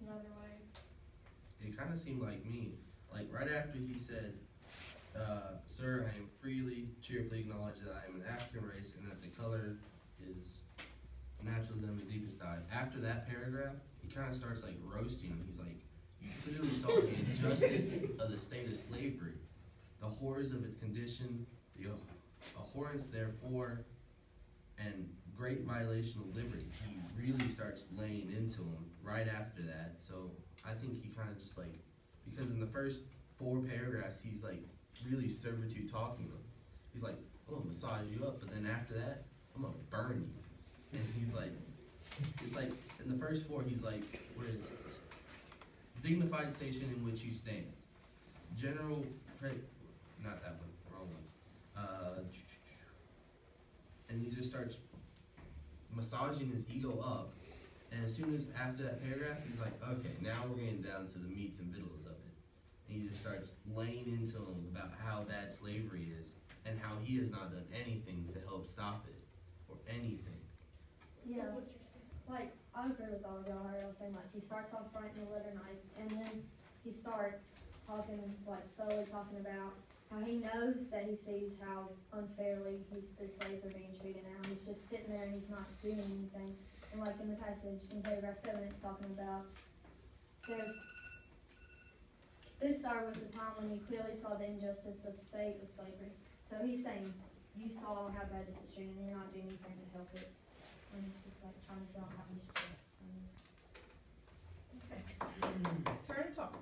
another way. It kind of seemed like me. Like right after he said, "Sir, I am cheerfully acknowledge that I am an African race and that the color is natural to them the deepest dye." After that paragraph, he kind of starts like roasting him. He's like, "You clearly saw the injustice of the state of slavery, the horrors of its condition, the abhorrence therefore, and great violation of liberty." He really starts laying into him right after that. So I think he kind of just like, because in the first 4 paragraphs, he's like really servitude talking to him. He's like, "I'm gonna massage you up, but then after that, I'm gonna burn you." And he's like, it's like in the first 4, he's like, where is it? Dignified station in which you stand. Not that one, wrong one. And he just starts massaging his ego up. And as soon as after that paragraph, he's like, "Okay, now we're getting down to the meats and victuals of it." And he just starts laying into him about how bad slavery is and how he has not done anything to help stop it or anything. Yeah, like, I agree with all of y'all. I was saying, like, he starts off right in the letter nice, and then he starts talking, like, slowly talking about how he knows that he sees how unfairly the slaves are being treated now. He's just sitting there and he's not doing anything. And like in the passage in paragraph 7, it's talking about this hour was the time when you clearly saw the injustice of state of slavery. So he's saying, you saw how bad this is treated and you're not doing anything to help it. And it's just like trying to figure out how we should do it. Okay. Turn and talk.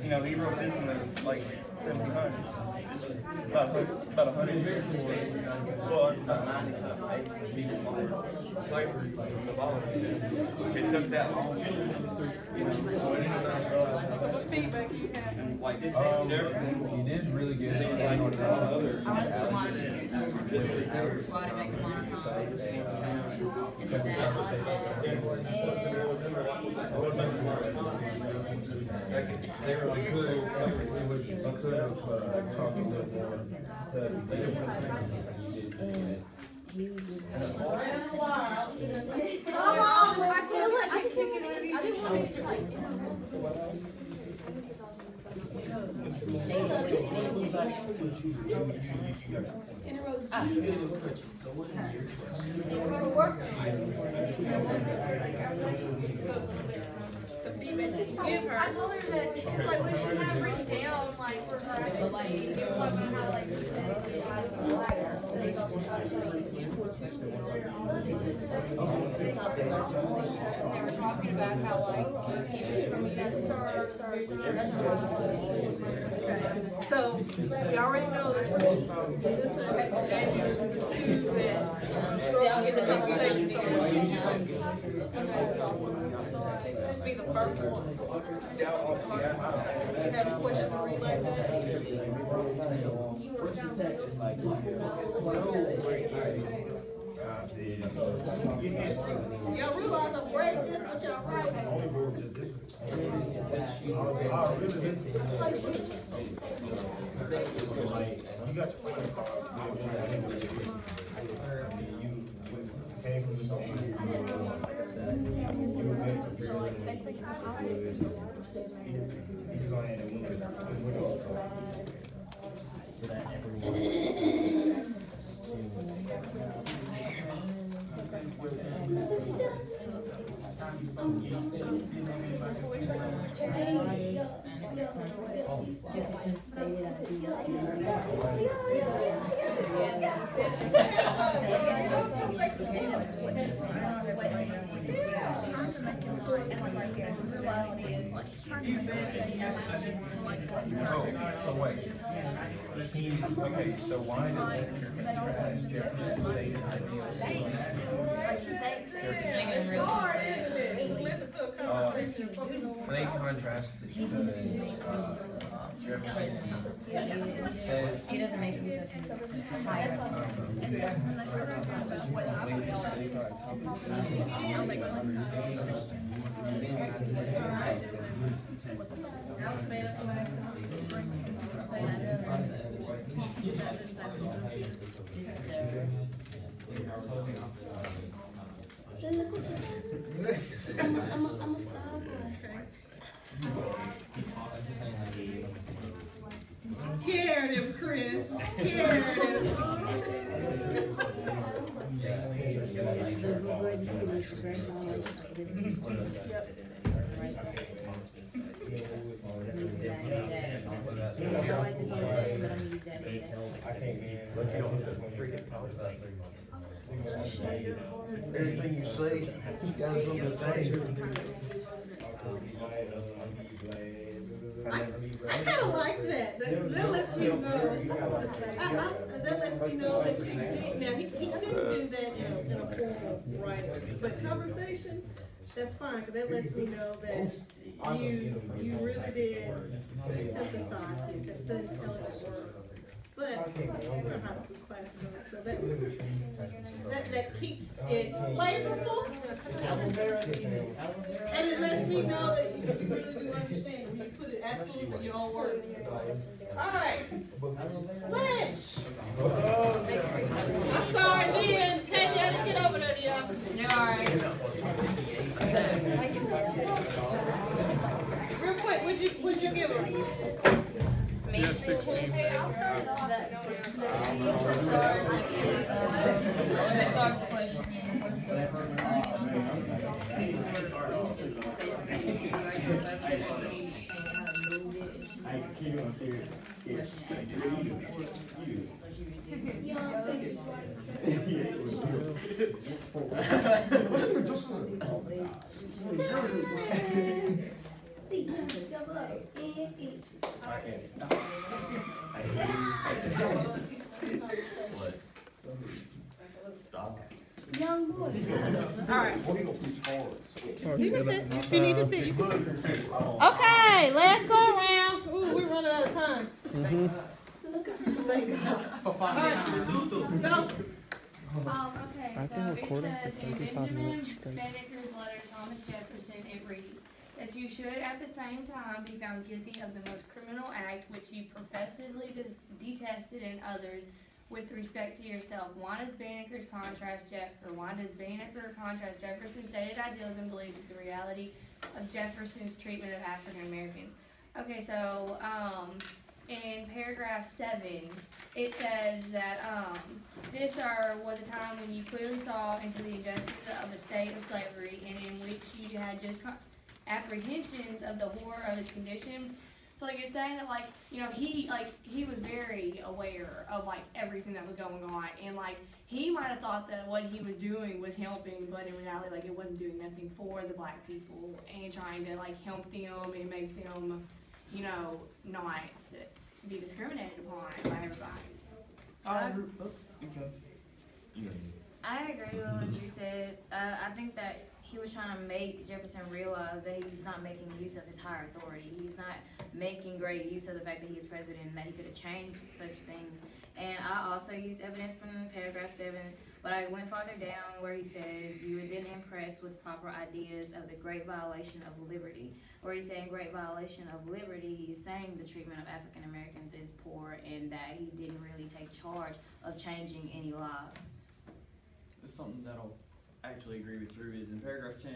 You know, he wrote this in the, like 1700s. About 100 years before, well, about 90-something before slavery was abolished. It took that long. So what feedback do you have? Like, You did really good. I told her that because like we should have written down like for her like you know like how like you said we were talking about how like from So we already know that this is January 2 that get the conversation. So be the first one. Have a question to relay y'all realize I'm writing this, what y'all writing? You got your point across. Came from the States. He's on it and so that everyone. Okay, so why does Banneker contrast Jefferson's stated ideals? Listen to a conversation. I think contrast is because Jefferson says. He doesn't make use of his higher I'm a star boy. Scared him, Chris. Scared him. Everything you say, you got something to say. I kind of like that. That lets me know. That lets me know that you did. Now, he couldn't do that in a formal writing, but conversation, that's fine, because that lets me know that you really did synthesize this. It's an intelligent word. But we're a high school class, so that keeps it flavorful. And it lets me know that you really do understand when you put it absolutely in your own words. Alright. Lynch! I'm sorry, Lynn. Katie, I didn't get over there, y'all. You're alright. Real quick, would you give her? Yeah, 16. Stop. Young boy. Alright. You can sit. If you need to sit, you can sit. Okay, let's go around. Ooh, we're running out of time. Thank God. Alright, go. Okay, so it says in Benjamin Banneker's letter to Thomas Jefferson, it reads, that you should at the same time be found guilty of the most criminal act which you professedly detested in others with respect to yourself. Why does Banneker contrast Jefferson's stated ideals and beliefs with the reality of Jefferson's treatment of African Americans? Okay, so in paragraph 7, it says that this was a time when you clearly saw into the injustice of a state of slavery and in which you had just apprehensions of the horror of his condition. So like you're saying that he was very aware of everything that was going on, and he might have thought that what he was doing was helping, but in reality it wasn't doing nothing for the black people and trying to help them and make them not be discriminated upon by everybody. I agree with what you said. I think that he was trying to make Jefferson realize that he's not making use of his higher authority. He's not making great use of the fact that he is president and that he could have changed such things. And I also used evidence from paragraph 7, but I went farther down where he says, you were then impressed with proper ideas of the great violation of liberty. Where he's saying great violation of liberty, he's saying the treatment of African Americans is poor and that he didn't really take charge of changing any laws. It's something that I'll actually agree with Drew is in paragraph 10,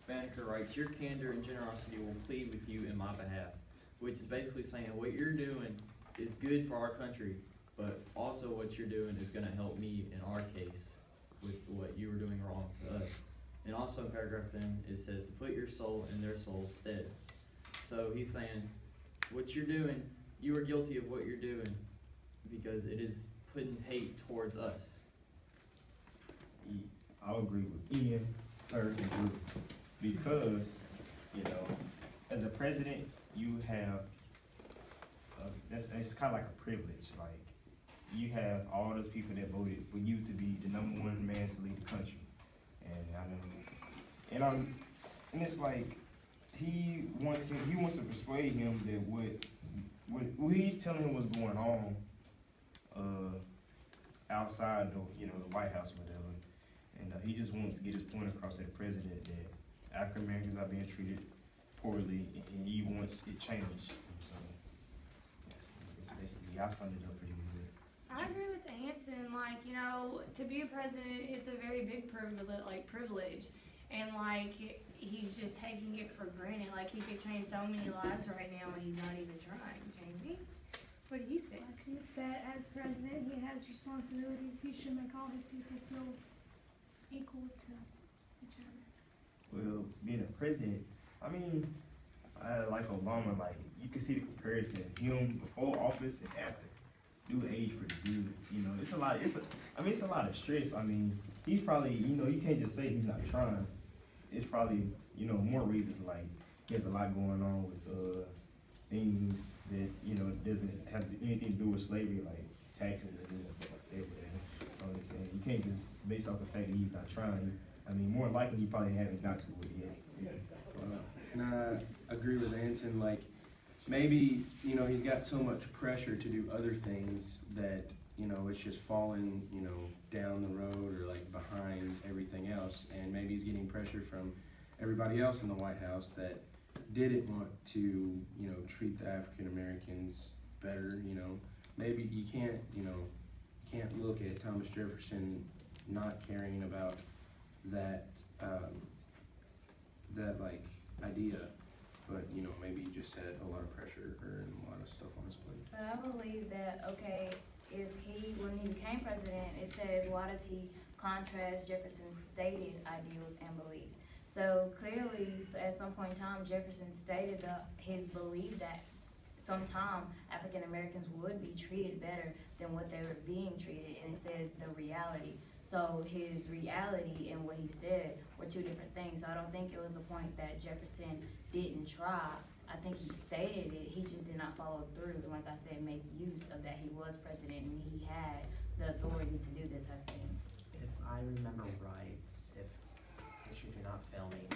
Banneker writes, your candor and generosity will plead with you in my behalf, which is basically saying what you're doing is good for our country, but also what you're doing is going to help me in our case with what you were doing wrong to us. And also in paragraph 10, it says to put your soul in their soul's stead. So he's saying, what you're doing, you are guilty of what you're doing because it is putting hate towards us. I'll agree with Ian, third and Drew, because, as a president, you have, it's kind of like a privilege. You have all those people that voted for you to be the #1 man to lead the country, and it's like he wants to persuade him that when he's telling him what's going on, outside the, you know, the White House or whatever, and he just wants to get his point across to the president that African Americans are being treated poorly, and he wants it changed. So, it's basically, I summed it up pretty good. I agree with Anson. Like, you know, to be a president, it's a very big privilege, and like he's just taking it for granted. Like he could change so many lives right now, and he's not even trying. Jamie, what do you think? Like you said, as president, he has responsibilities. He should make all his people feel equal to each other. Well, being a president, I mean, like Obama, like you can see the comparison, him before office and after. Dude aged pretty good, you know. It's a lot. It's a lot of stress. I mean, he's probably, you know, you can't just say he's not trying. It's probably, you know, more reasons, like he has a lot going on with things that, you know, doesn't have anything to do with slavery, like taxes and stuff like that. But I'm just saying, you can't just based off the fact that he's not trying. I mean, more likely he probably haven't got to it yet. And I agree with Anson, like, maybe, you know, he's got so much pressure to do other things that, you know, it's just falling, you know, down the road or like behind everything else. And maybe he's getting pressure from everybody else in the White House that didn't want to, you know, treat the African Americans better, you know. Maybe you can't, you know, look at Thomas Jefferson not caring about that, that like idea. But, you know, maybe he just had a lot of pressure and a lot of stuff on his plate. But I believe that, okay, when he became president, it says, why does he contrast Jefferson's stated ideals and beliefs? So clearly, at some point in time, Jefferson stated his belief that sometime African Americans would be treated better than what they were being treated, and it says the reality. So his reality and what he said were two different things. So I don't think it was the point that Jefferson didn't try. I think he stated it, he just did not follow through. And like I said, make use of that he was president and he had the authority to do that type of thing. If I remember right, if history did not fail me,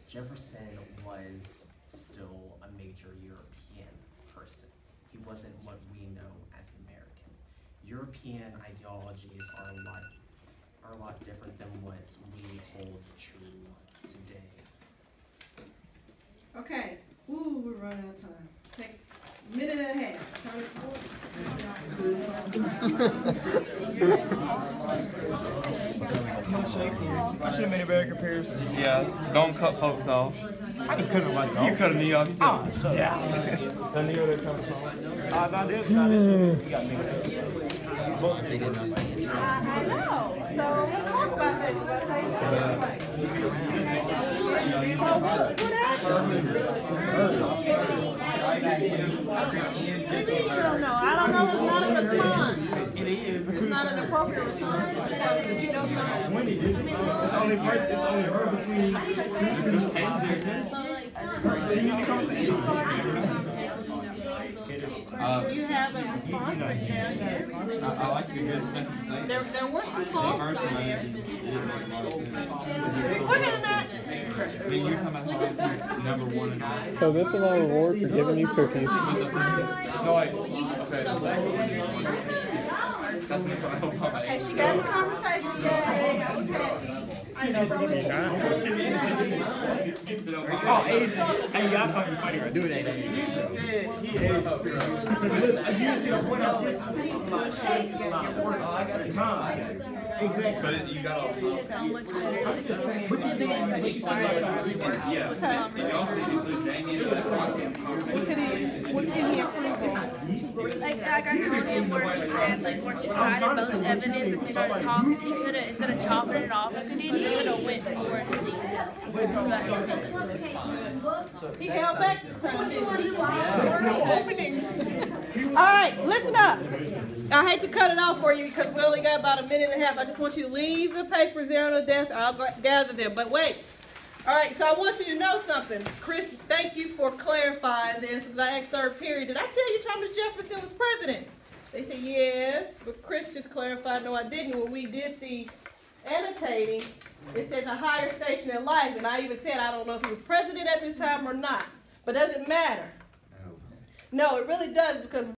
Jefferson was still a major European person. He wasn't what we know as American. European ideologies are a lot different than what we hold true today. Okay, ooh, we're running out of time. Take a minute and a half. Turn it I should have made a better comparison. Yeah, don't cut folks off. I can cut nobody off. You cut a knee off. Oh, yeah. The knee that comes off. Not this one. You got mixed up. I know. So let's talk about that. I don't know. It's not a response. It is. It's not an appropriate response. You know something? It's only her between you have a response right there. I like to be good. There were some calls on there. Number one. So this is a reward for giving you cookies. No, wait. Okay. Hey, she got in the conversation. Yay. Okay. Oh, Asian. Hey, y'all talking funny right? Do it, ain't it? You see the point I was at the time. Exactly. But you got all the. What you saying? Yeah. You also need to include Damien. What can he approve? Like I told him where he said, like where he cited both evidence and started talking, he could have, instead of chopping it off if he did, he could have went more into detail. He held back this time. Openings. All right, listen up. I hate to cut it off for you because we only got about a minute and a half. I just want you to leave the papers there on the desk. I'll gather them. But wait. All right, so I want you to know something. Chris, thank you for clarifying this. As I asked third period, did I tell you Thomas Jefferson was president? They said yes, but Chris just clarified, no, I didn't. When we did the annotating, it says a higher station in life, and I even said I don't know if he was president at this time or not, but does it matter? No, it really does, because